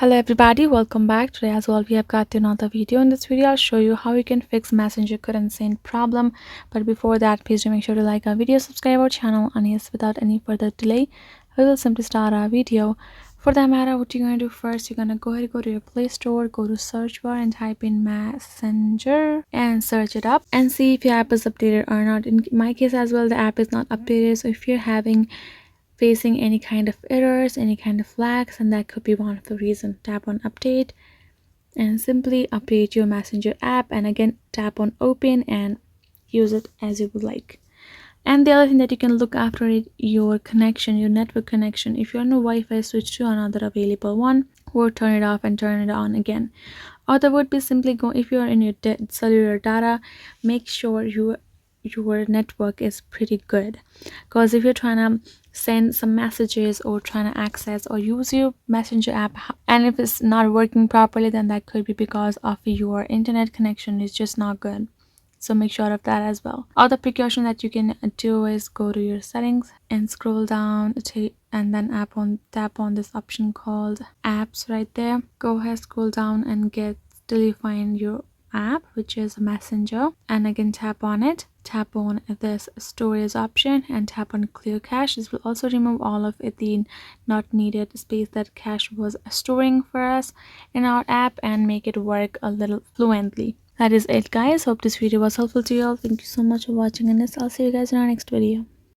Hello everybody, welcome back. Today as well we have got another video. In this video I'll show you how you can fix Messenger current send problem. But before that, please do make sure to like our video, subscribe our channel, and yes, without any further delay we will simply start our video. For that matter, what you're going to do first, you're going to go ahead and go to your Play Store, go to search bar and type in Messenger and search it up and see if your app is updated or not. In my case as well, the app is not updated, so if you're facing any kind of errors, any kind of flags, and that could be one of the reasons, tap on update and simply update your Messenger app, and again tap on open and use it as you would like. And the other thing that you can look after it, your connection, your network connection. If you're on a Wi-Fi, switch to another available one or turn it off and turn it on again. Or that would be simply go, if you're in your cellular data, make sure your network is pretty good, because if you're trying to send some messages or trying to access or use your Messenger app, and if it's not working properly, then that could be because of your internet connection is just not good. So make sure of that as well. Other precaution that you can do is go to your settings and scroll down and then tap on this option called apps right there. Go ahead, scroll down and get till you find your app, which is Messenger, and again tap on it. Tap on this storage option and tap on clear cache. This will also remove all of the not needed space that cache was storing for us in our app and make it work a little fluently. That is it, guys. Hope this video was helpful to you all. Thank you so much for watching, and I'll see you guys in our next video.